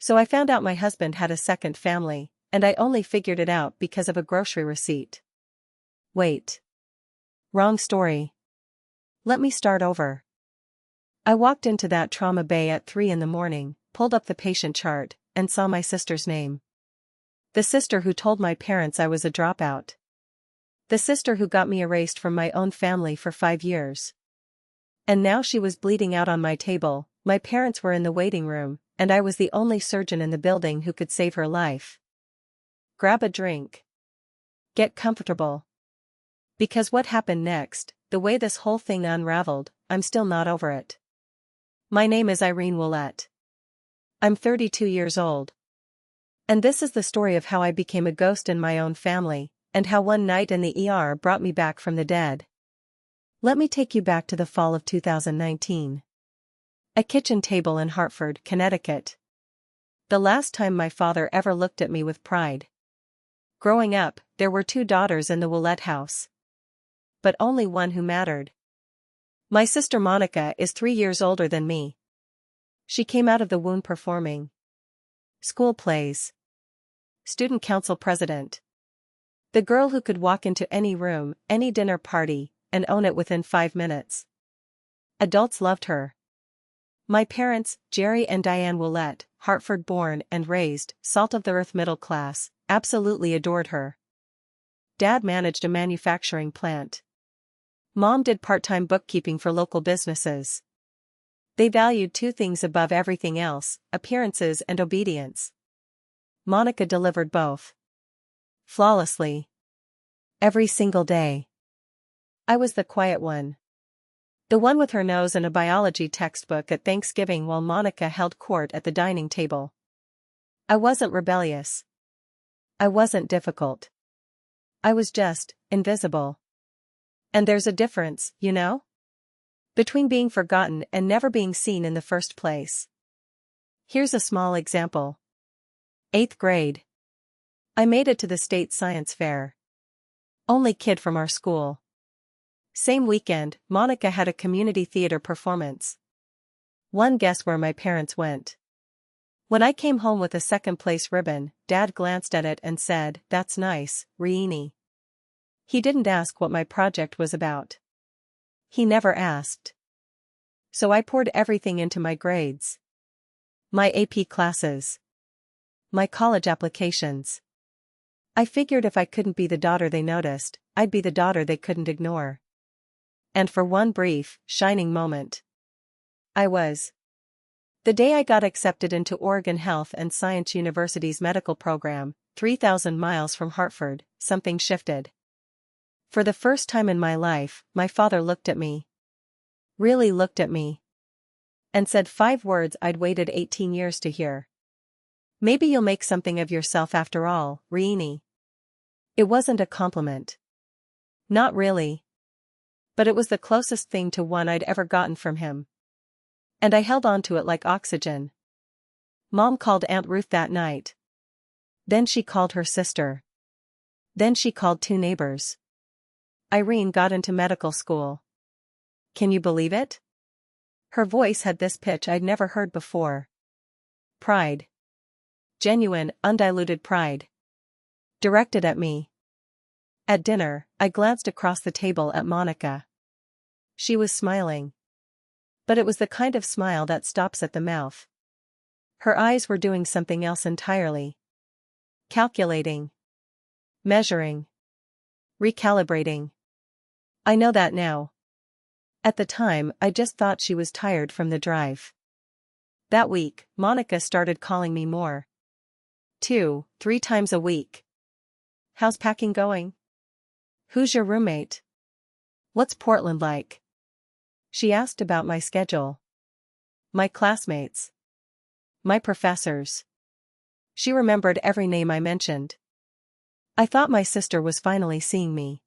So I found out my husband had a second family, and I only figured it out because of a grocery receipt. Wait. Wrong story. Let me start over. I walked into that trauma bay at 3 in the morning, pulled up the patient chart, and saw my sister's name. The sister who told my parents I was a dropout. The sister who got me erased from my own family for 5 years. And now she was bleeding out on my table. My parents were in the waiting room, and I was the only surgeon in the building who could save her life. Grab a drink. Get comfortable. Because what happened next, the way this whole thing unraveled, I'm still not over it. My name is Irene Willett. I'm 32 years old. And this is the story of how I became a ghost in my own family, and how one night in the ER brought me back from the dead. Let me take you back to the fall of 2019. A kitchen table in Hartford, Connecticut. The last time my father ever looked at me with pride. Growing up, there were 2 daughters in the Willett house. But only one who mattered. My sister Monica is 3 years older than me. She came out of the womb performing school plays. Student council president. The girl who could walk into any room, any dinner party, and own it within 5 minutes. Adults loved her. My parents, Jerry and Diane Willett, Hartford born and raised, salt-of-the-earth middle class, absolutely adored her. Dad managed a manufacturing plant. Mom did part-time bookkeeping for local businesses. They valued 2 things above everything else, appearances and obedience. Monica delivered both. Flawlessly. Every single day. I was the quiet one. The one with her nose in a biology textbook at Thanksgiving while Monica held court at the dining table. I wasn't rebellious. I wasn't difficult. I was just invisible. And there's a difference, you know? Between being forgotten and never being seen in the first place. Here's a small example. 8th grade. I made it to the state science fair. Only kid from our school. Same weekend, Monica had a community theater performance. One guess where my parents went. When I came home with a second-place ribbon, Dad glanced at it and said, "That's nice, Reenie." He didn't ask what my project was about. He never asked. So I poured everything into my grades. My AP classes. My college applications. I figured if I couldn't be the daughter they noticed, I'd be the daughter they couldn't ignore. And for one brief, shining moment, I was. The day I got accepted into Oregon Health and Science University's medical program, 3,000 miles from Hartford, something shifted. For the first time in my life, my father looked at me. Really looked at me. And said 5 words I'd waited 18 years to hear. "Maybe you'll make something of yourself after all, Reenie." It wasn't a compliment. Not really. But it was the closest thing to one I'd ever gotten from him. And I held on to it like oxygen. Mom called Aunt Ruth that night. Then she called her sister. Then she called 2 neighbors. Irene got into medical school. Can you believe it? Her voice had this pitch I'd never heard before. Pride. Genuine, undiluted pride. Directed at me. At dinner, I glanced across the table at Monica. She was smiling. But it was the kind of smile that stops at the mouth. Her eyes were doing something else entirely. Calculating. Measuring. Recalibrating. I know that now. At the time, I just thought she was tired from the drive. That week, Monica started calling me more. 2, 3 times a week. How's packing going? Who's your roommate? What's Portland like? She asked about my schedule. My classmates. My professors. She remembered every name I mentioned. I thought my sister was finally seeing me.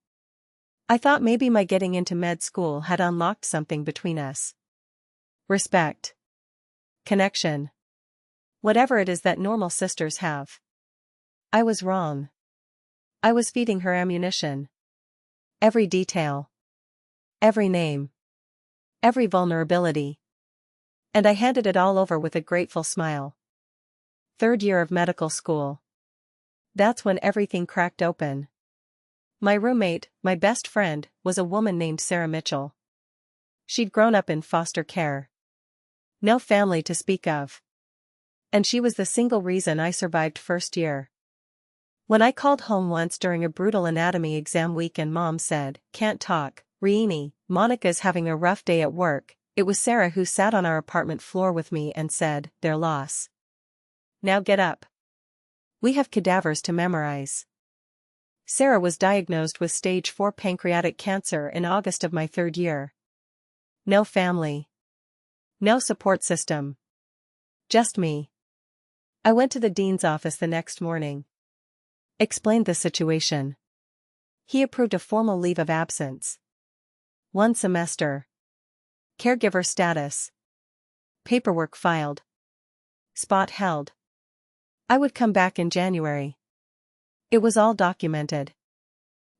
I thought maybe my getting into med school had unlocked something between us. Respect. Connection. Whatever it is that normal sisters have. I was wrong. I was feeding her ammunition. Every detail. Every name. Every vulnerability. And I handed it all over with a grateful smile. Third year of medical school. That's when everything cracked open. My roommate, my best friend, was a woman named Sarah Mitchell. She'd grown up in foster care. No family to speak of. And she was the single reason I survived first year. When I called home once during a brutal anatomy exam week and Mom said, "Can't talk, Reenie, Monica's having a rough day at work," it was Sarah who sat on our apartment floor with me and said, "Their loss. Now get up. We have cadavers to memorize." Sarah was diagnosed with stage 4 pancreatic cancer in August of my third year. No family. No support system. Just me. I went to the dean's office the next morning. Explained the situation. He approved a formal leave of absence. 1 semester. Caregiver status. Paperwork filed. Spot held. I would come back in January. It was all documented.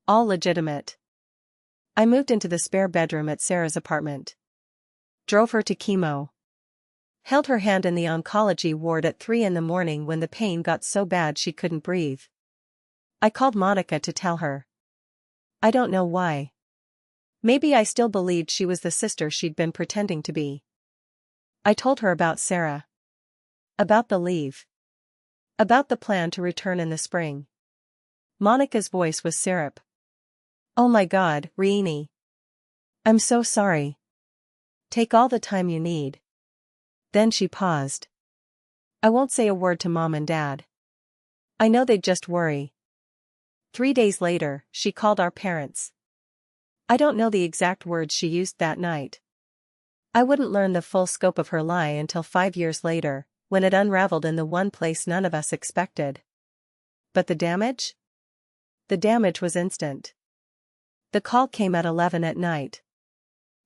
All legitimate. I moved into the spare bedroom at Sarah's apartment. Drove her to chemo. Held her hand in the oncology ward at 3 in the morning when the pain got so bad she couldn't breathe. I called Monica to tell her. I don't know why. Maybe I still believed she was the sister she'd been pretending to be. I told her about Sarah. About the leave. About the plan to return in the spring. Monica's voice was syrup. "Oh my God, Reenie. I'm so sorry. Take all the time you need." Then she paused. "I won't say a word to Mom and Dad. I know they'd just worry." 3 days later, she called our parents. I don't know the exact words she used that night. I wouldn't learn the full scope of her lie until 5 years later, when it unraveled in the one place none of us expected. But the damage? The damage was instant. The call came at 11 at night.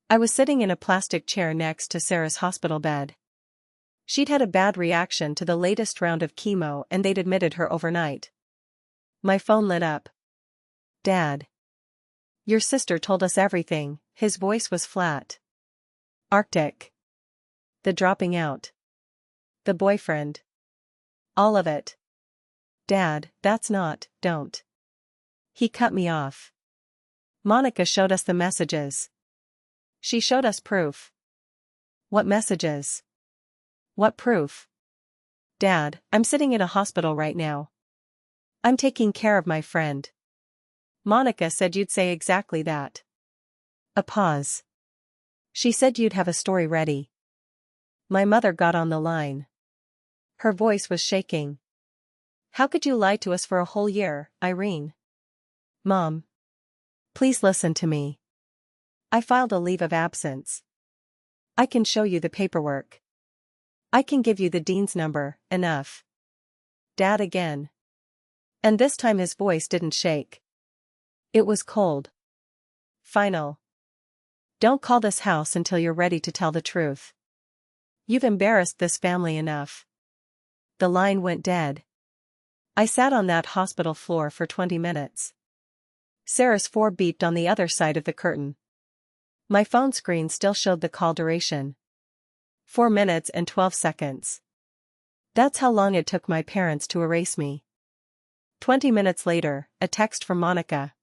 I was sitting in a plastic chair next to Sarah's hospital bed. She'd had a bad reaction to the latest round of chemo and they'd admitted her overnight. My phone lit up. "Dad. Your sister told us everything." His voice was flat. Arctic. The dropping out. The boyfriend. All of it. "Dad, that's not, don't." He cut me off. "Monica showed us the messages. She showed us proof." "What messages? What proof?" "Dad, I'm sitting in a hospital right now. I'm taking care of my friend. Monica said you'd say exactly that." A pause. "She said you'd have a story ready." My mother got on the line. Her voice was shaking. "How could you lie to us for a whole year, Irene? Mom. Please listen to me. I filed a leave of absence. I can show you the paperwork. I can give you the dean's number, enough." Dad again. And this time his voice didn't shake. It was cold. Final. "Don't call this house until you're ready to tell the truth. You've embarrassed this family enough." The line went dead. I sat on that hospital floor for 20 minutes. Sarah's 4 beeped on the other side of the curtain. My phone screen still showed the call duration. 4 minutes and 12 seconds. That's how long it took my parents to erase me. 20 minutes later, a text from Monica.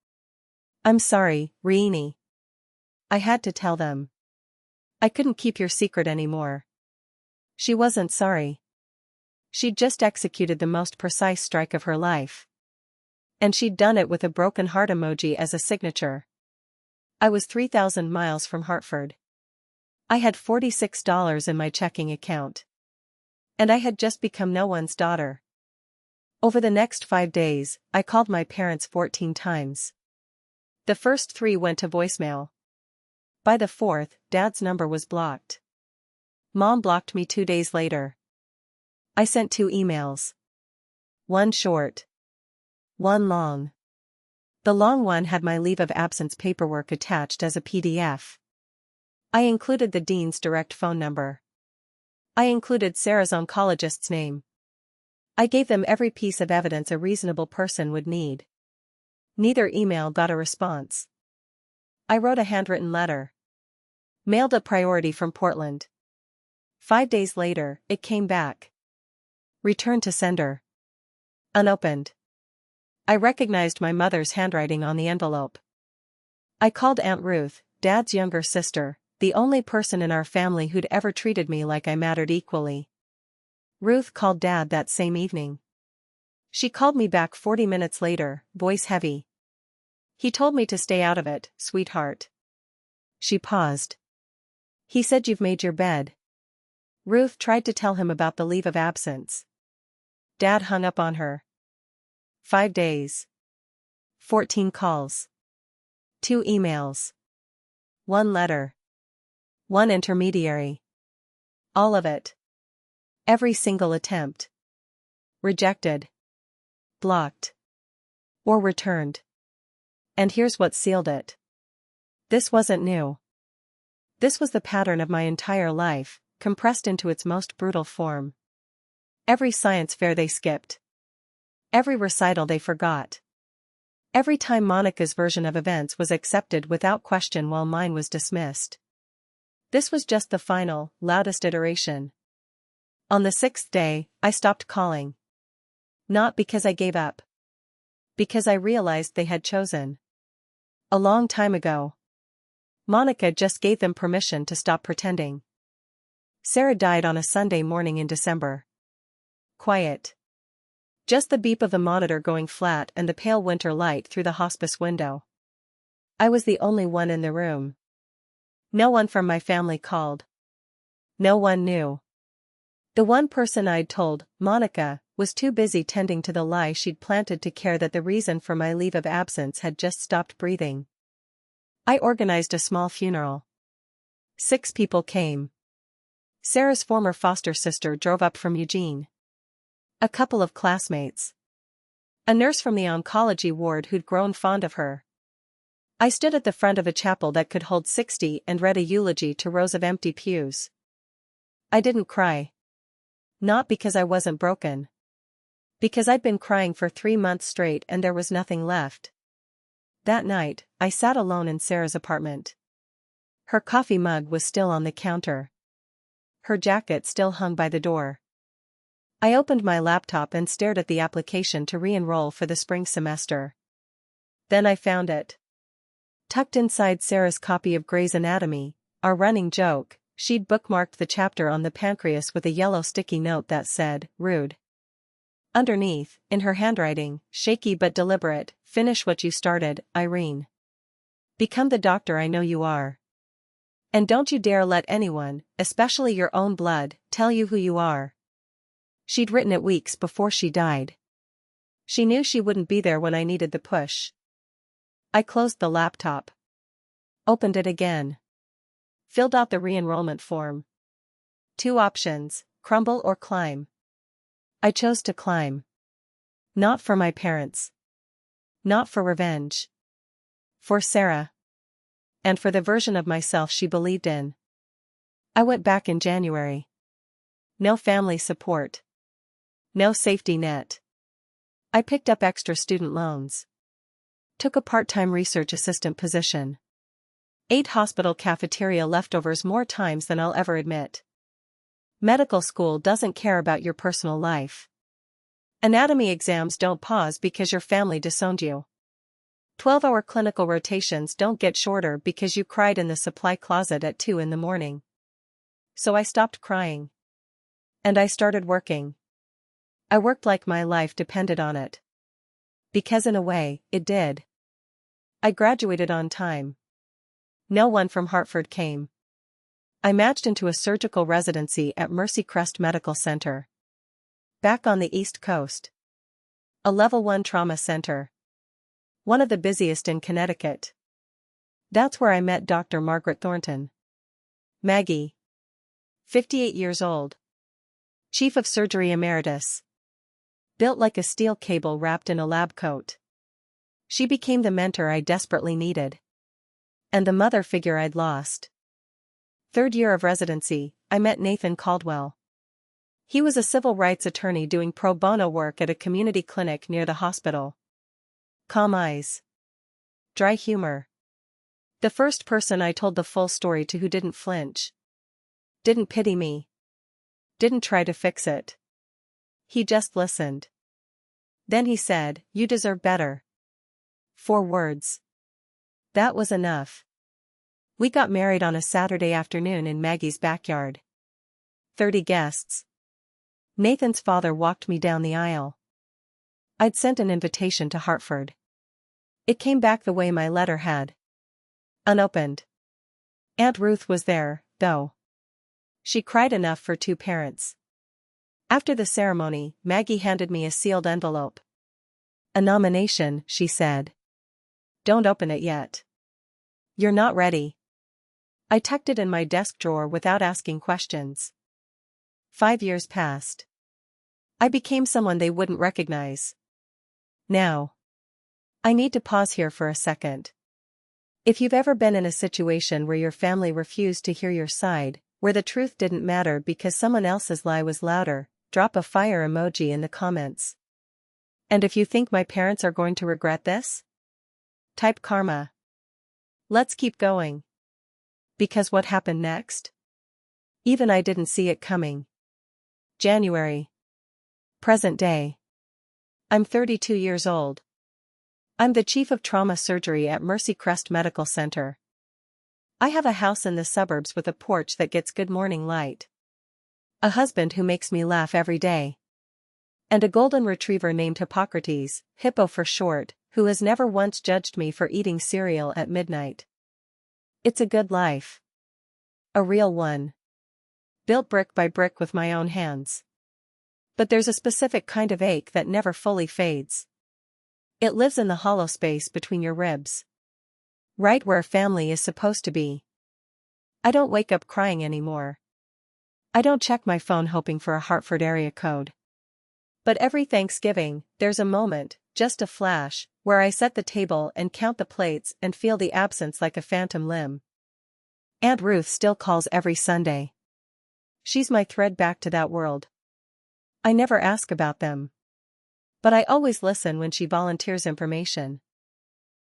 "I'm sorry, Reenie. I had to tell them. I couldn't keep your secret anymore." She wasn't sorry. She'd just executed the most precise strike of her life. And she'd done it with a broken heart emoji as a signature. I was 3,000 miles from Hartford. I had $46 in my checking account. And I had just become no one's daughter. Over the next 5 days, I called my parents 14 times. The first 3 went to voicemail. By the 4th, Dad's number was blocked. Mom blocked me 2 days later. I sent 2 emails. One short. One long. The long one had my leave of absence paperwork attached as a PDF. I included the dean's direct phone number. I included Sarah's oncologist's name. I gave them every piece of evidence a reasonable person would need. Neither email got a response. I wrote a handwritten letter. Mailed a priority from Portland. 5 days later, it came back. Return to sender. Unopened. I recognized my mother's handwriting on the envelope. I called Aunt Ruth, Dad's younger sister, the only person in our family who'd ever treated me like I mattered equally. Ruth called Dad that same evening. She called me back 40 minutes later, voice heavy. He told me to stay out of it, sweetheart. She paused. He said you've made your bed. Ruth tried to tell him about the leave of absence. Dad hung up on her. 5 days. 14 calls. 2 emails. 1 letter. 1 intermediary. All of it. Every single attempt. Rejected. Blocked. Or returned. And here's what sealed it. This wasn't new. This was the pattern of my entire life, compressed into its most brutal form. Every science fair they skipped. Every recital they forgot. Every time Monica's version of events was accepted without question while mine was dismissed. This was just the final, loudest iteration. On the 6th day, I stopped calling. Not because I gave up. Because I realized they had chosen. A long time ago. Monica just gave them permission to stop pretending. Sarah died on a Sunday morning in December. Quiet. Just the beep of the monitor going flat and the pale winter light through the hospice window. I was the only one in the room. No one from my family called. No one knew. The one person I'd told, Monica, was too busy tending to the lie she'd planted to care that the reason for my leave of absence had just stopped breathing. I organized a small funeral. 6 people came. Sarah's former foster sister drove up from Eugene. A couple of classmates. A nurse from the oncology ward who'd grown fond of her. I stood at the front of a chapel that could hold 60 and read a eulogy to rows of empty pews. I didn't cry. Not because I wasn't broken. Because I'd been crying for 3 months straight and there was nothing left. That night, I sat alone in Sarah's apartment. Her coffee mug was still on the counter. Her jacket still hung by the door. I opened my laptop and stared at the application to re-enroll for the spring semester. Then I found it. Tucked inside Sarah's copy of Grey's Anatomy, our running joke, she'd bookmarked the chapter on the pancreas with a yellow sticky note that said, "Rude." Underneath, in her handwriting, shaky but deliberate, "Finish what you started, Irene. Become the doctor I know you are. And don't you dare let anyone, especially your own blood, tell you who you are." She'd written it weeks before she died. She knew she wouldn't be there when I needed the push. I closed the laptop. Opened it again. Filled out the re-enrollment form. 2 options, crumble or climb. I chose to climb. Not for my parents. Not for revenge. For Sarah. And for the version of myself she believed in. I went back in January. No family support. No safety net. I picked up extra student loans. Took a part-time research assistant position. Ate hospital cafeteria leftovers more times than I'll ever admit. Medical school doesn't care about your personal life. Anatomy exams don't pause because your family disowned you. 12-hour clinical rotations don't get shorter because you cried in the supply closet at 2 in the morning. So I stopped crying. And I started working. I worked like my life depended on it. Because in a way, it did. I graduated on time. No one from Hartford came. I matched into a surgical residency at Mercy Crest Medical Center. Back on the East Coast. A Level 1 trauma center. One of the busiest in Connecticut. That's where I met Dr. Margaret Thornton. Maggie. 58 years old. Chief of Surgery Emeritus. Built like a steel cable wrapped in a lab coat. She became the mentor I desperately needed. And the mother figure I'd lost. 3rd year of residency, I met Nathan Caldwell. He was a civil rights attorney doing pro bono work at a community clinic near the hospital. Calm eyes. Dry humor. The first person I told the full story to who didn't flinch. Didn't pity me. Didn't try to fix it. He just listened. Then he said, "You deserve better." 4 words. That was enough. We got married on a Saturday afternoon in Maggie's backyard. 30 guests. Nathan's father walked me down the aisle. I'd sent an invitation to Hartford. It came back the way my letter had. Unopened. Aunt Ruth was there, though. She cried enough for 2 parents. After the ceremony, Maggie handed me a sealed envelope. "A nomination," she said. "Don't open it yet. You're not ready." I tucked it in my desk drawer without asking questions. 5 years passed. I became someone they wouldn't recognize. Now. I need to pause here for a second. If you've ever been in a situation where your family refused to hear your side, where the truth didn't matter because someone else's lie was louder, drop a fire emoji in the comments. And if you think my parents are going to regret this? Type karma. Let's keep going. Because what happened next? Even I didn't see it coming. January. Present day. I'm 32 years old. I'm the chief of trauma surgery at Mercy Crest Medical Center. I have a house in the suburbs with a porch that gets good morning light. A husband who makes me laugh every day. And a golden retriever named Hippocrates, Hippo for short, who has never once judged me for eating cereal at midnight. It's a good life. A real one. Built brick by brick with my own hands. But there's a specific kind of ache that never fully fades. It lives in the hollow space between your ribs. Right where family is supposed to be. I don't wake up crying anymore. I don't check my phone hoping for a Hartford area code. But every Thanksgiving, there's a moment, just a flash, where I set the table and count the plates and feel the absence like a phantom limb. Aunt Ruth still calls every Sunday. She's my thread back to that world. I never ask about them. But I always listen when she volunteers information.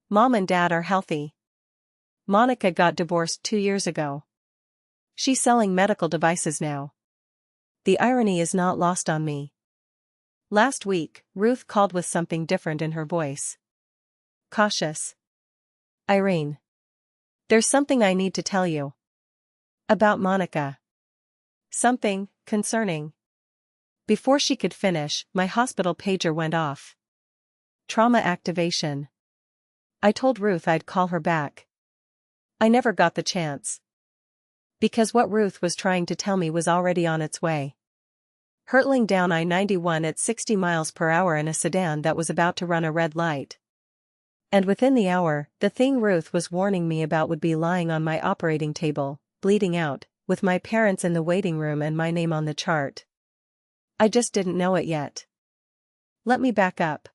Mom and Dad are healthy. Monica got divorced 2 years ago. She's selling medical devices now. The irony is not lost on me. Last week, Ruth called with something different in her voice. Cautious. "Irene. There's something I need to tell you. About Monica. Something concerning." Before she could finish, my hospital pager went off. Trauma activation. I told Ruth I'd call her back. I never got the chance. Because what Ruth was trying to tell me was already on its way. Hurtling down I-91 at 60 miles per hour in a sedan that was about to run a red light. And within the hour, the thing Ruth was warning me about would be lying on my operating table, bleeding out, with my parents in the waiting room and my name on the chart. I just didn't know it yet. Let me back up.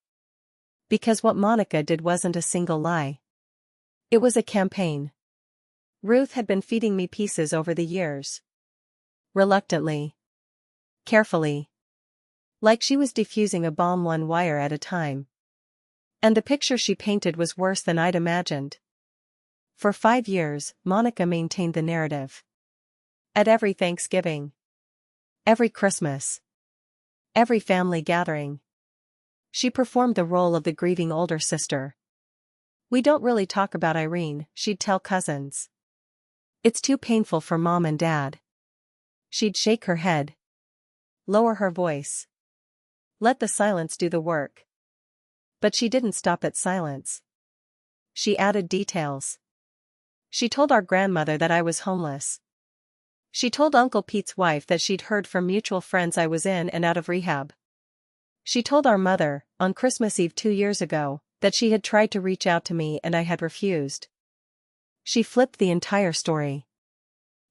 Because what Monica did wasn't a single lie. It was a campaign. Ruth had been feeding me pieces over the years. Reluctantly. Carefully. Like she was defusing a bomb 1 wire at a time. And the picture she painted was worse than I'd imagined. For 5 years, Monica maintained the narrative. At every Thanksgiving. Every Christmas. Every family gathering. She performed the role of the grieving older sister. "We don't really talk about Irene," she'd tell cousins. "It's too painful for Mom and Dad." She'd shake her head. Lower her voice. Let the silence do the work. But she didn't stop at silence. She added details. She told our grandmother that I was homeless. She told Uncle Pete's wife that she'd heard from mutual friends I was in and out of rehab. She told our mother, on Christmas Eve 2 years ago, that she had tried to reach out to me and I had refused. She flipped the entire story.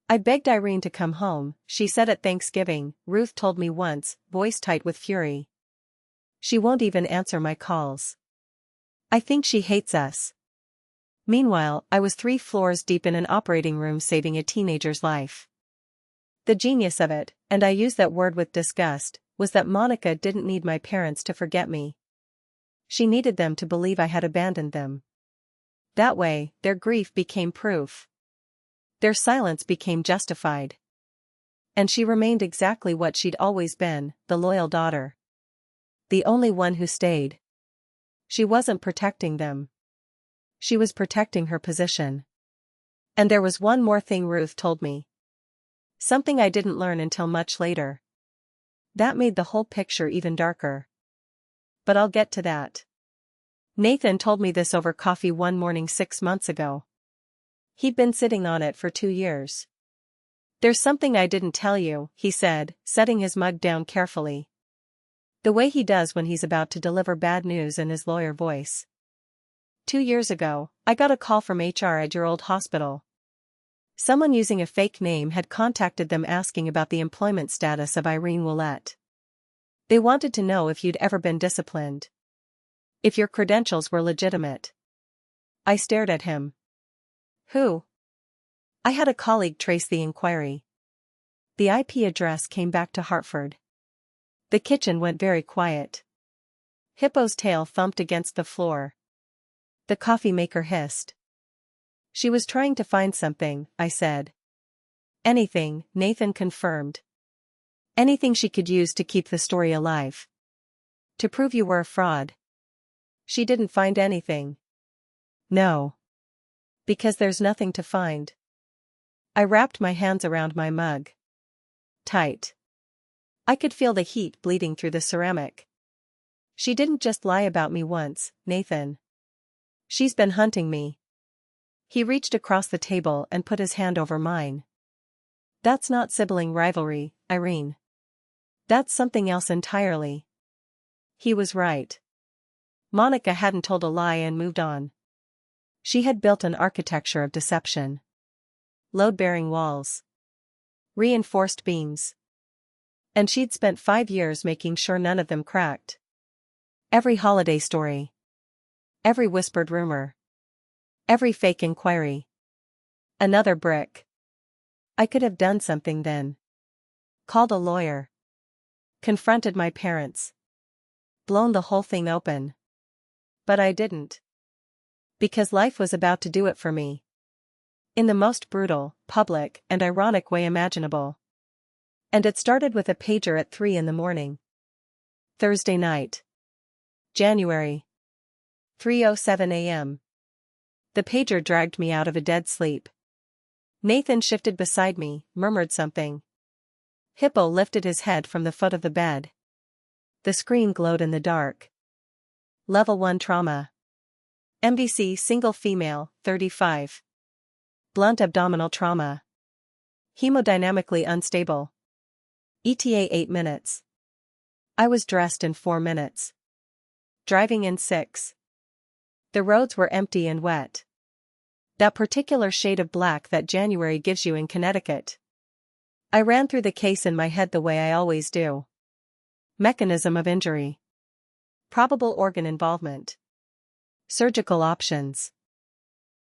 "I begged Irene to come home," she said at Thanksgiving, Ruth told me once, voice tight with fury. "She won't even answer my calls. I think she hates us." Meanwhile, I was 3 floors deep in an operating room saving a teenager's life. The genius of it, and I use that word with disgust, was that Monica didn't need my parents to forget me. She needed them to believe I had abandoned them. That way, their grief became proof. Their silence became justified. And she remained exactly what she'd always been, the loyal daughter. the only one who stayed. She wasn't protecting them. She was protecting her position. And there was one more thing Ruth told me. Something I didn't learn until much later. That made the whole picture even darker. But I'll get to that. Nathan told me this over coffee one morning 6 months ago. He'd been sitting on it for 2 years. "There's something I didn't tell you," he said, setting his mug down carefully. The way he does when he's about to deliver bad news in his lawyer voice. 2 years ago, I got a call from HR at your old hospital. Someone using a fake name had contacted them asking about the employment status of Irene Willett. They wanted to know if you'd ever been disciplined. If your credentials were legitimate. I stared at him. Who? I had a colleague trace the inquiry. The IP address came back to Hartford. The kitchen went very quiet. Hippo's tail thumped against the floor. The coffee maker hissed. She was trying to find something, I said. Anything, Nathan confirmed. Anything she could use to keep the story alive. To prove you were a fraud. She didn't find anything. No. Because there's nothing to find. I wrapped my hands around my mug. Tight. I could feel the heat bleeding through the ceramic. She didn't just lie about me once, Nathan. She's been hunting me. He reached across the table and put his hand over mine. That's not sibling rivalry, Irene. That's something else entirely. He was right. Monica hadn't told a lie and moved on. She had built an architecture of deception. Load-bearing walls. Reinforced beams. And she'd spent 5 years making sure none of them cracked. Every holiday story. Every whispered rumor. Every fake inquiry. Another brick. I could have done something then. Called a lawyer. Confronted my parents. Blown the whole thing open. But I didn't. Because life was about to do it for me. In the most brutal, public, and ironic way imaginable. And it started with a pager at 3 in the morning. Thursday night. January. 3:07 a.m. The pager dragged me out of a dead sleep. Nathan shifted beside me, murmured something. Hippo lifted his head from the foot of the bed. The screen glowed in the dark. Level 1 trauma. MVC single female, 35. Blunt abdominal trauma. Hemodynamically unstable. ETA 8 minutes. I was dressed in 4 minutes. Driving in 6. The roads were empty and wet. That particular shade of black that January gives you in Connecticut. I ran through the case in my head the way I always do. Mechanism of injury. Probable organ involvement. Surgical options.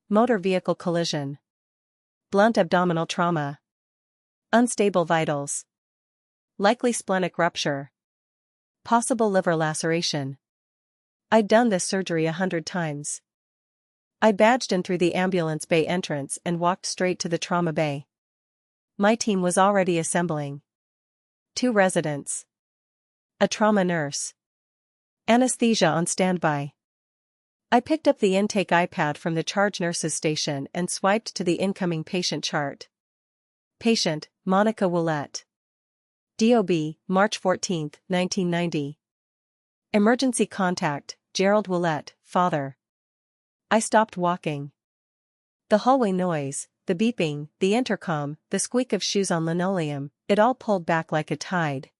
Motor vehicle collision. Blunt abdominal trauma. Unstable vitals. Likely splenic rupture. Possible liver laceration. I'd done this surgery 100 times. I badged in through the ambulance bay entrance and walked straight to the trauma bay. My team was already assembling. 2 residents. A trauma nurse. Anesthesia on standby. I picked up the intake iPad from the charge nurse's station and swiped to the incoming patient chart. Patient, Monica Willett. DOB, March 14, 1990. Emergency contact, Gerald Willett, father. I stopped walking. The hallway noise, the beeping, the intercom, the squeak of shoes on linoleum, it all pulled back like a tide.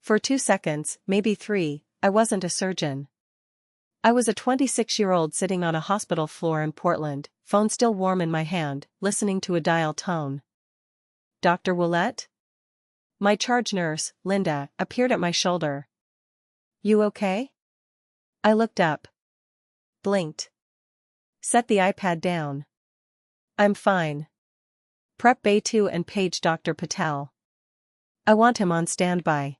For 2 seconds, maybe 3, I wasn't a surgeon. I was a 26-year-old sitting on a hospital floor in Portland, phone still warm in my hand, listening to a dial tone. Dr. Willett? My charge nurse, Linda, appeared at my shoulder. You okay? I looked up. Blinked. Set the iPad down. I'm fine. Prep Bay 2 and page Dr. Patel. I want him on standby.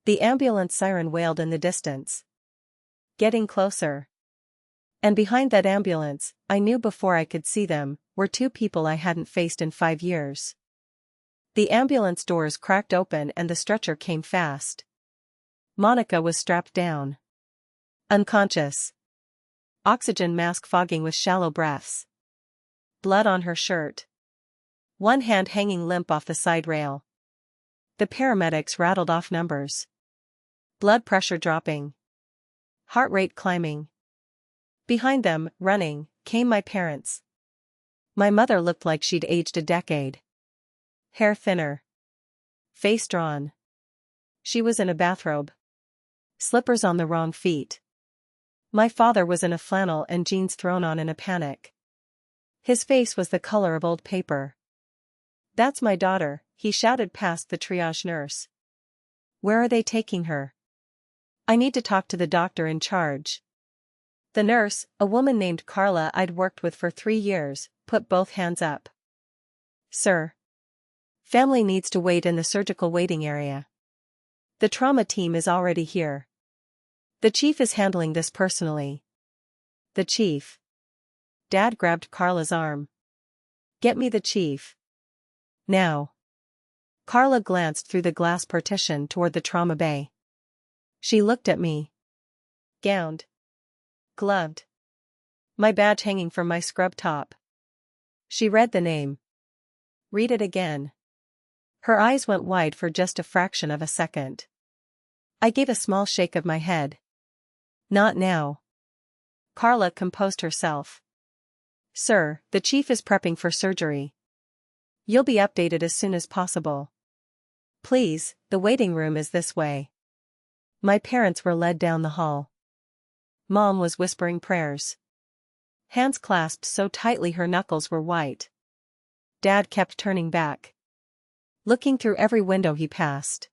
The ambulance siren wailed in the distance. Getting closer. And behind that ambulance, I knew before I could see them, were 2 people I hadn't faced in 5 years. The ambulance doors cracked open and the stretcher came fast. Monica was strapped down. Unconscious. Oxygen mask fogging with shallow breaths. Blood on her shirt. One hand hanging limp off the side rail. The paramedics rattled off numbers. Blood pressure dropping. Heart rate climbing. Behind them, running, came my parents. My mother looked like she'd aged a decade. Hair thinner. Face drawn. She was in a bathrobe. Slippers on the wrong feet. My father was in a flannel and jeans thrown on in a panic. His face was the color of old paper. "That's my daughter," he shouted past the triage nurse. "Where are they taking her? I need to talk to the doctor in charge." The nurse, a woman named Carla I'd worked with for 3 years, put both hands up. "Sir. Family needs to wait in the surgical waiting area. The trauma team is already here. The chief is handling this personally." "The chief?" Dad grabbed Carla's arm. "Get me the chief. Now." Carla glanced through the glass partition toward the trauma bay. She looked at me. Gowned. Gloved. My badge hanging from my scrub top. She read the name. "Read it again." Her eyes went wide for just a fraction of a second. I gave a small shake of my head. "Not now." Carla composed herself. "Sir, the chief is prepping for surgery. You'll be updated as soon as possible. Please, the waiting room is this way." My parents were led down the hall. Mom was whispering prayers. Hands clasped so tightly her knuckles were white. Dad kept turning back. Looking through every window he passed.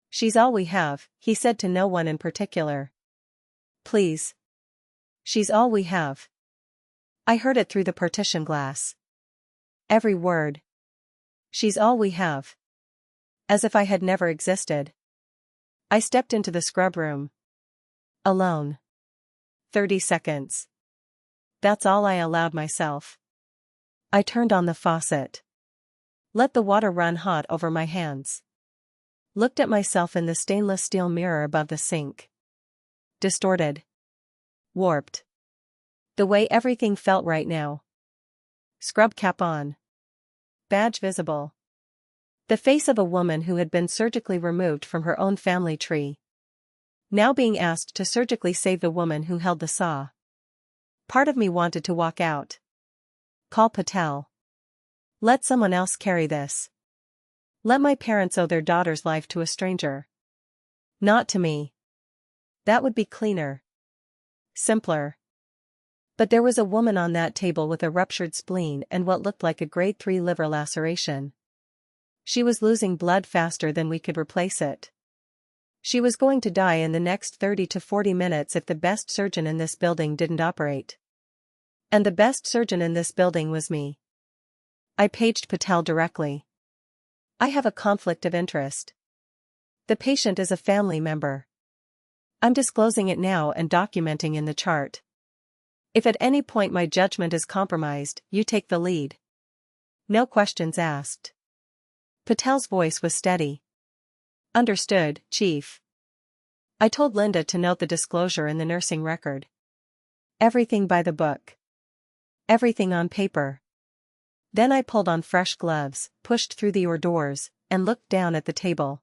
"She's all we have," he said to no one in particular. "Please. She's all we have." I heard it through the partition glass. Every word. "She's all we have." As if I had never existed. I stepped into the scrub room. Alone. 30 seconds. That's all I allowed myself. I turned on the faucet. Let the water run hot over my hands. Looked at myself in the stainless steel mirror above the sink. Distorted. Warped. The way everything felt right now. Scrub cap on. Badge visible. The face of a woman who had been surgically removed from her own family tree. Now being asked to surgically save the woman who held the saw. Part of me wanted to walk out. Call Patel. Let someone else carry this. Let my parents owe their daughter's life to a stranger. Not to me. That would be cleaner. Simpler. But there was a woman on that table with a ruptured spleen and what looked like a grade 3 liver laceration. She was losing blood faster than we could replace it. She was going to die in the next 30 to 40 minutes if the best surgeon in this building didn't operate. And the best surgeon in this building was me. I paged Patel directly. "I have a conflict of interest. The patient is a family member. I'm disclosing it now and documenting in the chart. If at any point my judgment is compromised, you take the lead. No questions asked." Patel's voice was steady. "Understood, Chief." I told Linda to note the disclosure in the nursing record. Everything by the book. Everything on paper. Then I pulled on fresh gloves, pushed through the hors d'oeuvres, and looked down at the table.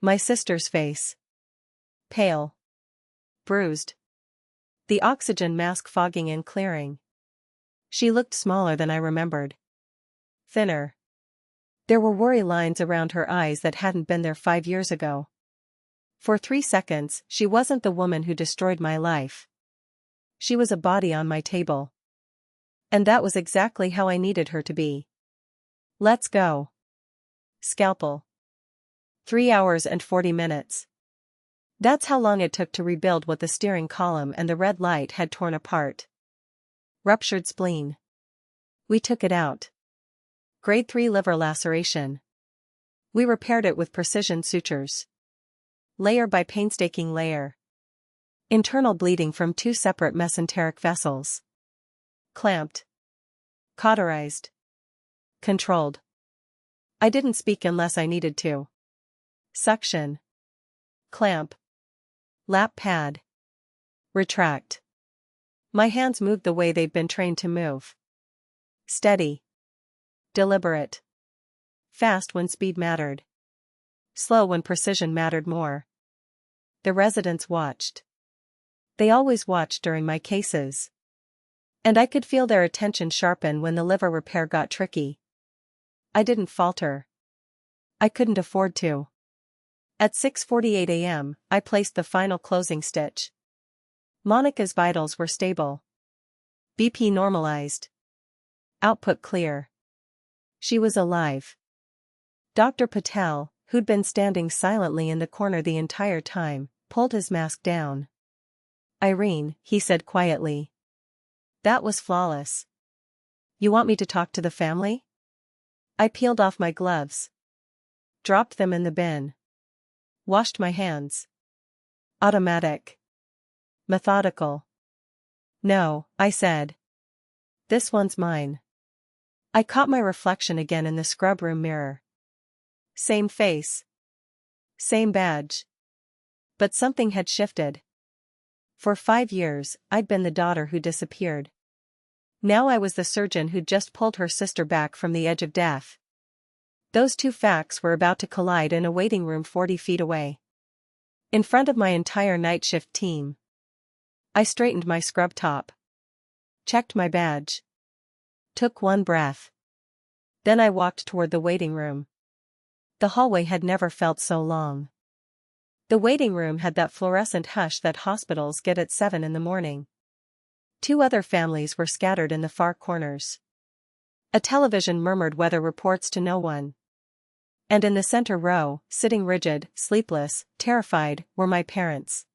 My sister's face. Pale. Bruised. The oxygen mask fogging and clearing. She looked smaller than I remembered. Thinner. There were worry lines around her eyes that hadn't been there 5 years ago. For 3 seconds, she wasn't the woman who destroyed my life. She was a body on my table. And that was exactly how I needed her to be. Let's go. Scalpel. 3 hours and 40 minutes. That's how long it took to rebuild what the steering column and the red light had torn apart. Ruptured spleen. We took it out. Grade 3 liver laceration. We repaired it with precision sutures. Layer by painstaking layer. Internal bleeding from 2 separate mesenteric vessels. Clamped. Cauterized. Controlled. I didn't speak unless I needed to. Suction. clamp, lap pad, retract. My hands moved the way they'd been trained to move. Steady. Deliberate. Fast when speed mattered. Slow when precision mattered more. The residents watched. They always watched during my cases. And I could feel their attention sharpen when the liver repair got tricky. I didn't falter. I couldn't afford to. At 6:48 a.m., I placed the final closing stitch. Monica's vitals were stable. BP normalized. Output clear. She was alive. Dr. Patel, who'd been standing silently in the corner the entire time, pulled his mask down. "Irene," he said quietly. "That was flawless. You want me to talk to the family?" I peeled off my gloves. Dropped them in the bin. Washed my hands. Automatic. Methodical. "No," I said. "This one's mine." I caught my reflection again in the scrub room mirror. Same face. Same badge. But something had shifted. For 5 years, I'd been the daughter who disappeared. Now I was the surgeon who'd just pulled her sister back from the edge of death. Those two facts were about to collide in a waiting room 40 feet away. In front of my entire night shift team. I straightened my scrub top. Checked my badge. Took one breath. Then I walked toward the waiting room. The hallway had never felt so long. The waiting room had that fluorescent hush that hospitals get at 7 in the morning. 2 other families were scattered in the far corners. A television murmured weather reports to no one. And in the center row, sitting rigid, sleepless, terrified, were my parents.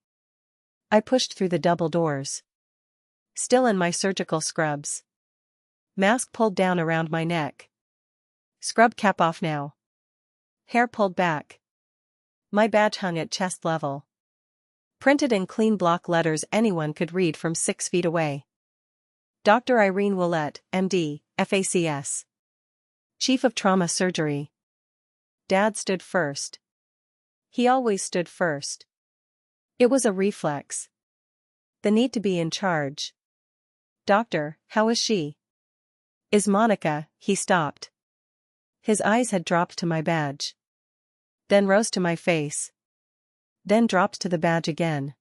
I pushed through the double doors. Still in my surgical scrubs. Mask pulled down around my neck. Scrub cap off now. Hair pulled back. My badge hung at chest level. Printed in clean block letters anyone could read from 6 feet away. Dr. Irene Willett, MD, FACS. Chief of Trauma Surgery. Dad stood first. He always stood first. It was a reflex. The need to be in charge. "Doctor, how is she?" "Is Monica?" He stopped. His eyes had dropped to my badge. Then rose to my face. Then dropped to the badge again.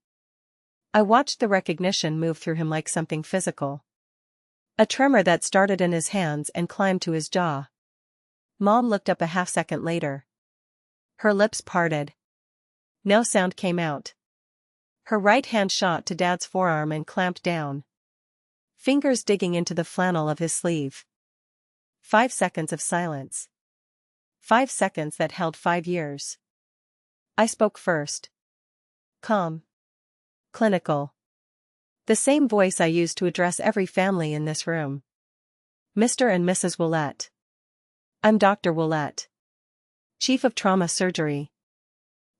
I watched the recognition move through him like something physical. A tremor that started in his hands and climbed to his jaw. Mom looked up a half-second later. Her lips parted. No sound came out. Her right hand shot to Dad's forearm and clamped down. Fingers digging into the flannel of his sleeve. 5 seconds of silence. 5 seconds that held 5 years. I spoke first. Calm. Clinical. The same voice I used to address every family in this room. "Mr. and Mrs. Willett. I'm Dr. Willett. Chief of Trauma Surgery.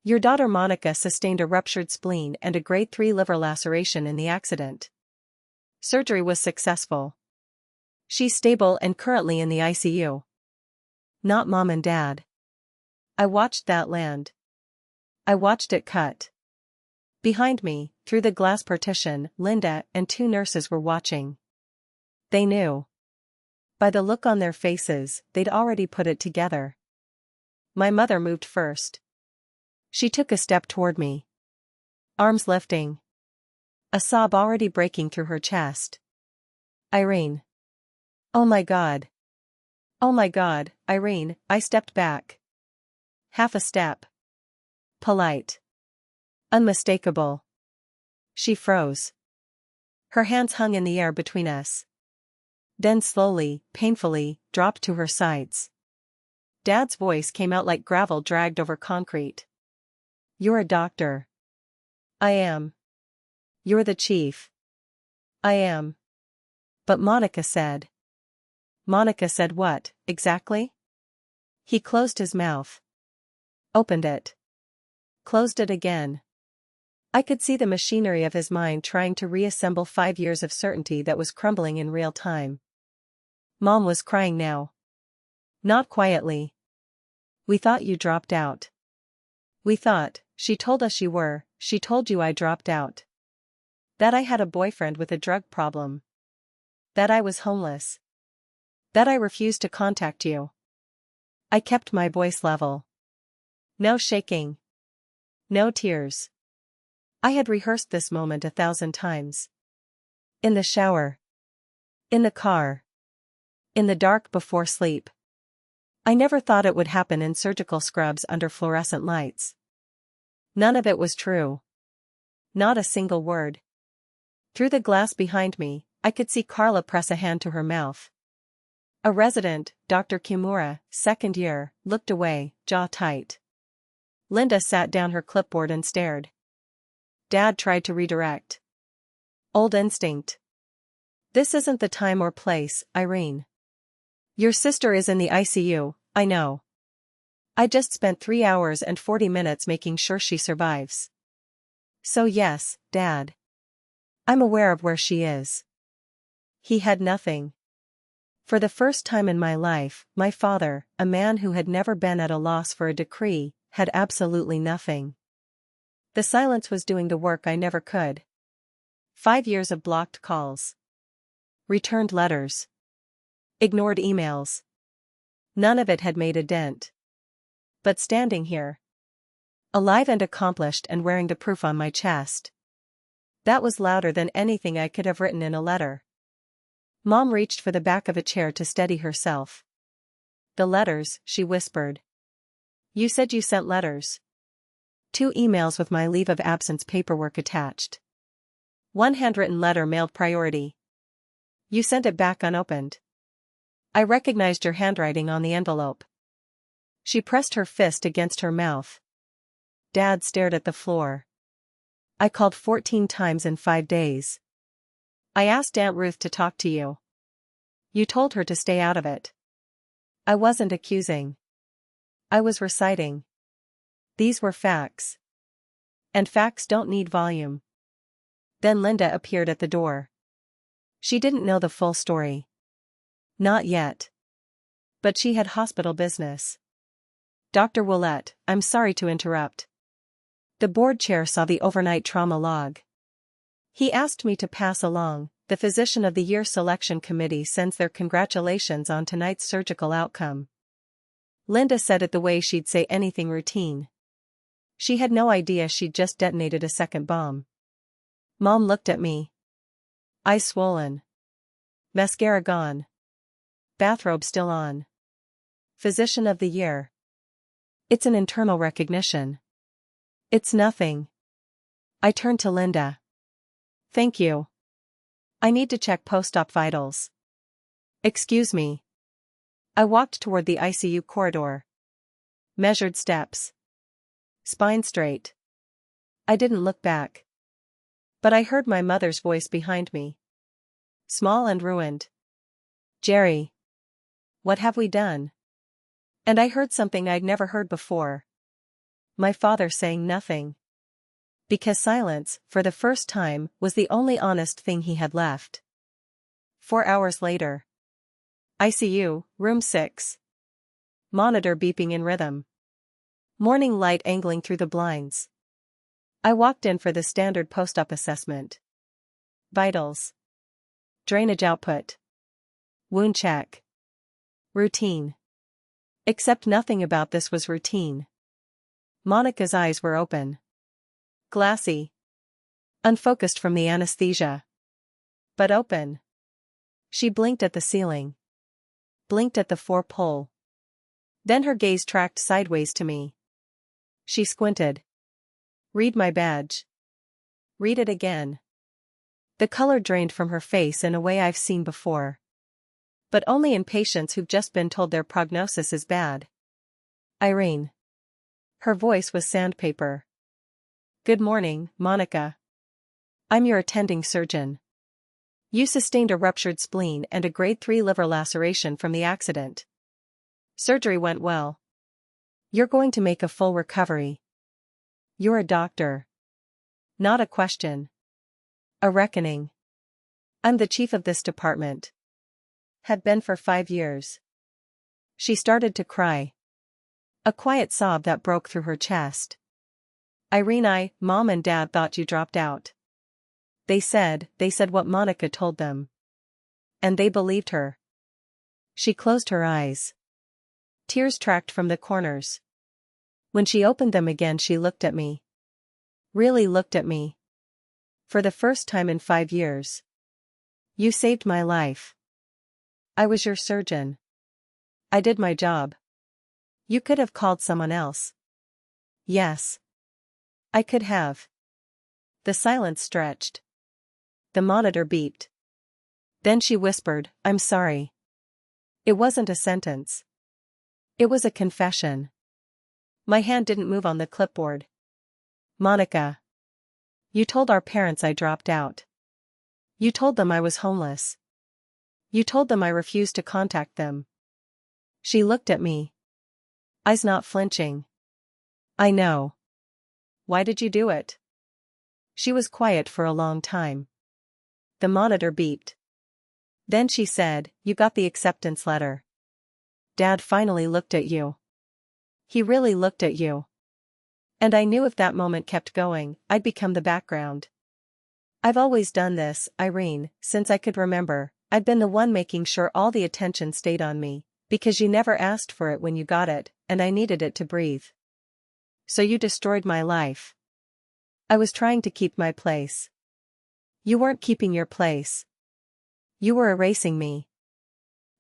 Your daughter Monica sustained a ruptured spleen and a grade 3 liver laceration in the accident. Surgery was successful. She's stable and currently in the ICU. Not Mom and Dad." I watched that land. I watched it cut. Behind me, through the glass partition, Linda and 2 nurses were watching. They knew. By the look on their faces, they'd already put it together. My mother moved first. She took a step toward me. Arms lifting. A sob already breaking through her chest. "Irene." "Oh my God. Oh my God, Irene." I stepped back. Half a step. Polite. Unmistakable. She froze. Her hands hung in the air between us. Then slowly, painfully, dropped to her sides. Dad's voice came out like gravel dragged over concrete. "You're a doctor." "I am." "You're the chief." "I am." But Monica said. "Monica said what, exactly?" He closed his mouth. Opened it. Closed it again. I could see the machinery of his mind trying to reassemble 5 years of certainty that was crumbling in real time. Mom was crying now. Not quietly. "We thought you dropped out. We thought, She told us you were, she told you I dropped out. That I had a boyfriend with a drug problem. That I was homeless. That I refused to contact you. I kept my voice level. No shaking. No tears. I had rehearsed this moment 1,000 times. In the shower. In the car. In the dark before sleep. I never thought it would happen in surgical scrubs under fluorescent lights. None of it was true. Not a single word. Through the glass behind me, I could see Carla press a hand to her mouth. A resident, Dr. Kimura, second year, looked away, jaw tight. Linda sat down her clipboard and stared. Dad tried to redirect. Old instinct. This isn't the time or place, Irene. Your sister is in the ICU, I know. I just spent 3 hours and 40 minutes making sure she survives. So yes, Dad. I'm aware of where she is. He had nothing. For the first time in my life, my father, a man who had never been at a loss for a decree, had absolutely nothing. The silence was doing the work I never could. 5 years of blocked calls. Returned letters. Ignored emails. None of it had made a dent. But standing here, alive and accomplished and wearing the proof on my chest, that was louder than anything I could have written in a letter. Mom reached for the back of a chair to steady herself. The letters, she whispered. You said you sent letters. 2 emails with my leave of absence paperwork attached. 1 handwritten letter mailed priority. You sent it back unopened. I recognized your handwriting on the envelope. She pressed her fist against her mouth. Dad stared at the floor. I called 14 times in 5 days. I asked Aunt Ruth to talk to you. You told her to stay out of it. I wasn't accusing. I was reciting. These were facts. And facts don't need volume. Then Linda appeared at the door. She didn't know the full story. Not yet. But she had hospital business. Dr. Willett, I'm sorry to interrupt. The board chair saw the overnight trauma log. He asked me to pass along, the Physician of the Year selection committee sends their congratulations on tonight's surgical outcome. Linda said it the way she'd say anything routine. She had no idea she'd just detonated a second bomb. Mom looked at me. Eyes swollen. Mascara gone. Bathrobe still on. Physician of the Year. It's an internal recognition. It's nothing. I turned to Linda. Thank you. I need to check post-op vitals. Excuse me. I walked toward the ICU corridor. Measured steps. Spine straight. I didn't look back. But I heard my mother's voice behind me. Small and ruined. Jerry. What have we done? And I heard something I'd never heard before. My father saying nothing. Because silence, for the first time, was the only honest thing he had left. 4 hours later. ICU, room 6. Monitor beeping in rhythm. Morning light angling through the blinds. I walked in for the standard post-op assessment. Vitals. Drainage output. Wound check. Routine. Except nothing about this was routine. Monica's eyes were open. Glassy. Unfocused from the anesthesia. But open. She blinked at the ceiling. Blinked at the 4-pole. Then her gaze tracked sideways to me. She squinted. Read my badge. Read it again. The color drained from her face in a way I've seen before. But only in patients who've just been told their prognosis is bad. Irene. Her voice was sandpaper. Good morning, Monica. I'm your attending surgeon. You sustained a ruptured spleen and a grade 3 liver laceration from the accident. Surgery went well. You're going to make a full recovery. You're a doctor. Not a question. A reckoning. I'm the chief of this department. Had been for 5 years. She started to cry. A quiet sob that broke through her chest. Irene, Mom and Dad thought you dropped out. They said what Monica told them. And they believed her. She closed her eyes. Tears tracked from the corners. When she opened them again, she looked at me. Really looked at me. For the first time in 5 years. You saved my life. I was your surgeon. I did my job. You could have called someone else. Yes. I could have. The silence stretched. The monitor beeped. Then she whispered, I'm sorry. It wasn't a sentence. It was a confession. My hand didn't move on the clipboard. Monica. You told our parents I dropped out. You told them I was homeless. You told them I refused to contact them. She looked at me. Eyes not flinching. I know. Why did you do it? She was quiet for a long time. The monitor beeped. Then she said, you got the acceptance letter. Dad finally looked at you. He really looked at you. And I knew if that moment kept going, I'd become the background. I've always done this, Irene, since I could remember. I'd been the one making sure all the attention stayed on me, because you never asked for it when you got it, and I needed it to breathe. So you destroyed my life. I was trying to keep my place. You weren't keeping your place. You were erasing me.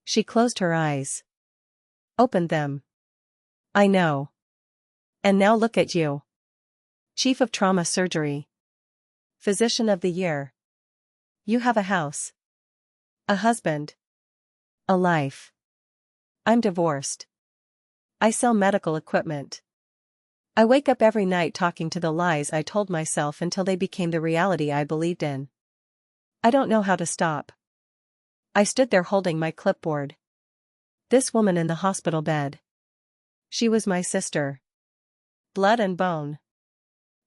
She closed her eyes. Opened them. I know. And now look at you. Chief of Trauma Surgery. Physician of the Year. You have a house. A husband. A life. I'm divorced. I sell medical equipment. I wake up every night talking to the lies I told myself until they became the reality I believed in. I don't know how to stop. I stood there holding my clipboard. This woman in the hospital bed. She was my sister. Blood and bone.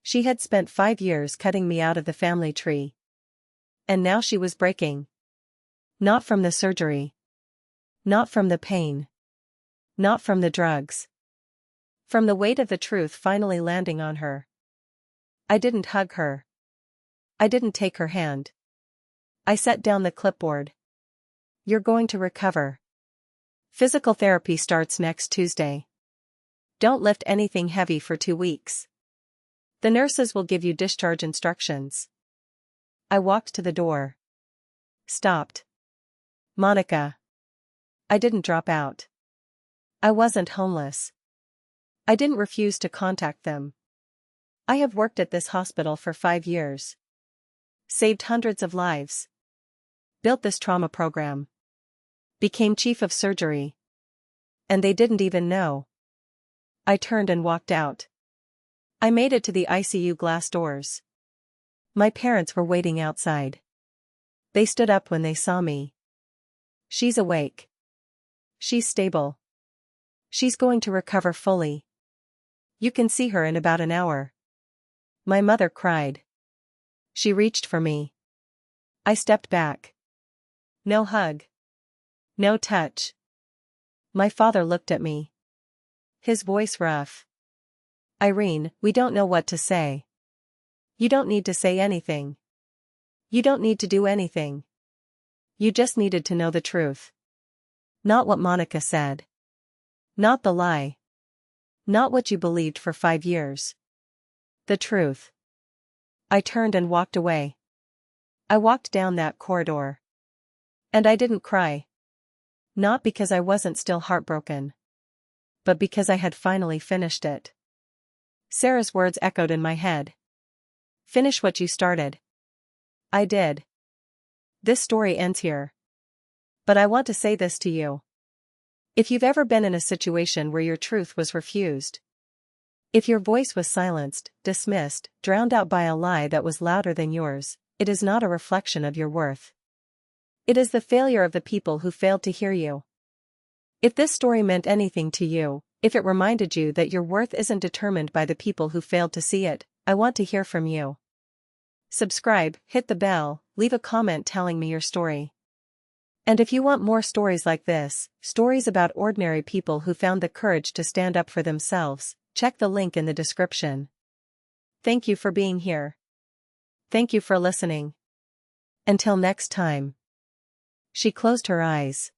She had spent 5 years cutting me out of the family tree. And now she was breaking. Not from the surgery. Not from the pain. Not from the drugs. From the weight of the truth finally landing on her. I didn't hug her. I didn't take her hand. I set down the clipboard. You're going to recover. Physical therapy starts next Tuesday. Don't lift anything heavy for 2 weeks. The nurses will give you discharge instructions. I walked to the door. Stopped. Monica. I didn't drop out. I wasn't homeless. I didn't refuse to contact them. I have worked at this hospital for 5 years. Saved hundreds of lives. Built this trauma program. Became chief of surgery. And they didn't even know. I turned and walked out. I made it to the ICU glass doors. My parents were waiting outside. They stood up when they saw me. She's awake. She's stable. She's going to recover fully. You can see her in about an hour. My mother cried. She reached for me. I stepped back. No hug. No touch. My father looked at me. His voice rough. Irene, we don't know what to say. You don't need to say anything. You don't need to do anything. You just needed to know the truth. Not what Monica said. Not the lie. Not what you believed for 5 years. The truth. I turned and walked away. I walked down that corridor. And I didn't cry. Not because I wasn't still heartbroken. But because I had finally finished it. Sarah's words echoed in my head. Finish what you started. I did. This story ends here. But I want to say this to you. If you've ever been in a situation where your truth was refused, if your voice was silenced, dismissed, drowned out by a lie that was louder than yours, it is not a reflection of your worth. It is the failure of the people who failed to hear you. If this story meant anything to you, if it reminded you that your worth isn't determined by the people who failed to see it, I want to hear from you. Subscribe, hit the bell, leave a comment telling me your story. And if you want more stories like this, stories about ordinary people who found the courage to stand up for themselves, check the link in the description. Thank you for being here. Thank you for listening. Until next time. She closed her eyes.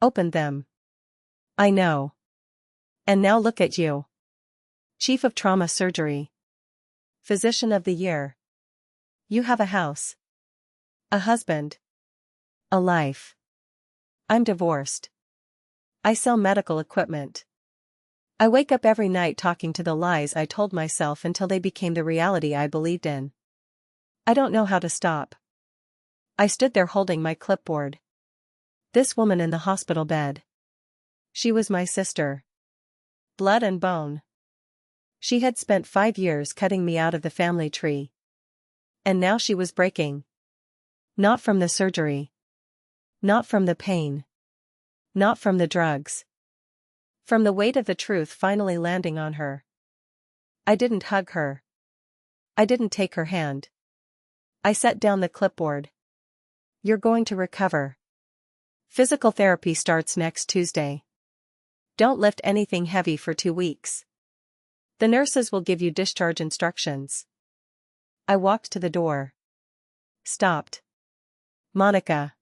Opened them. I know. And now look at you. Chief of Trauma Surgery. Physician of the Year. You have a house. A husband. A life. I'm divorced. I sell medical equipment. I wake up every night talking to the lies I told myself until they became the reality I believed in. I don't know how to stop. I stood there holding my clipboard. This woman in the hospital bed. She was my sister. Blood and bone. She had spent 5 years cutting me out of the family tree. And now she was breaking. Not from the surgery. Not from the pain. Not from the drugs. From the weight of the truth finally landing on her. I didn't hug her. I didn't take her hand. I set down the clipboard. You're going to recover. Physical therapy starts next Tuesday. Don't lift anything heavy for 2 weeks. The nurses will give you discharge instructions. I walked to the door. Stopped. Monica.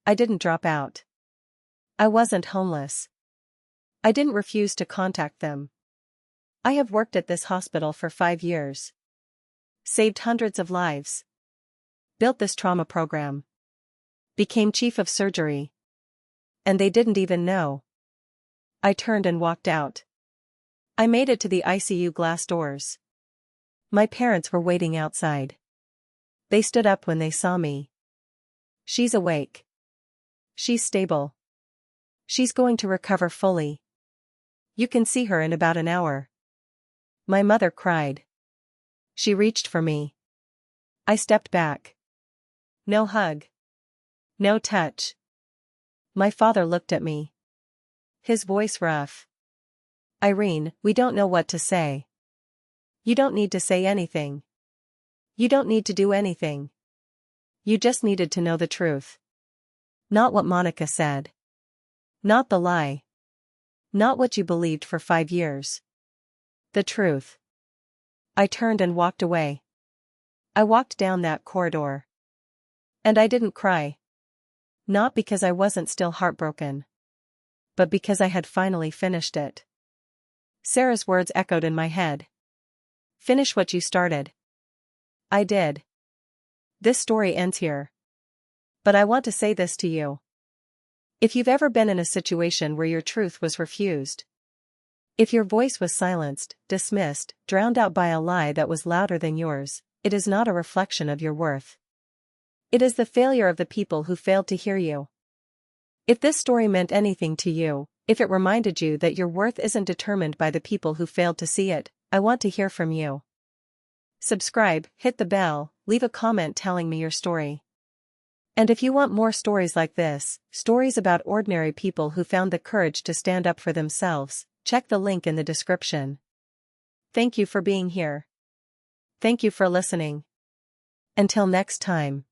I didn't drop out. I wasn't homeless. I didn't refuse to contact them. I have worked at this hospital for 5 years. Saved hundreds of lives. Built this trauma program. Became chief of surgery. And they didn't even know. I turned and walked out. I made it to the ICU glass doors. My parents were waiting outside. They stood up when they saw me. She's awake. She's stable. She's going to recover fully. You can see her in about an hour. My mother cried. She reached for me. I stepped back. No hug. No touch. My father looked at me. His voice rough. Irene, we don't know what to say. You don't need to say anything. You don't need to do anything. You just needed to know the truth. Not what Monica said. Not the lie. Not what you believed for 5 years. The truth. I turned and walked away. I walked down that corridor. And I didn't cry. Not because I wasn't still heartbroken. But because I had finally finished it. Sarah's words echoed in my head. Finish what you started. I did. This story ends here. But I want to say this to you. If you've ever been in a situation where your truth was refused, if your voice was silenced, dismissed, drowned out by a lie that was louder than yours, it is not a reflection of your worth. It is the failure of the people who failed to hear you. If this story meant anything to you, if it reminded you that your worth isn't determined by the people who failed to see it, I want to hear from you. Subscribe, hit the bell, leave a comment telling me your story. And if you want more stories like this, stories about ordinary people who found the courage to stand up for themselves, check the link in the description. Thank you for being here. Thank you for listening. Until next time.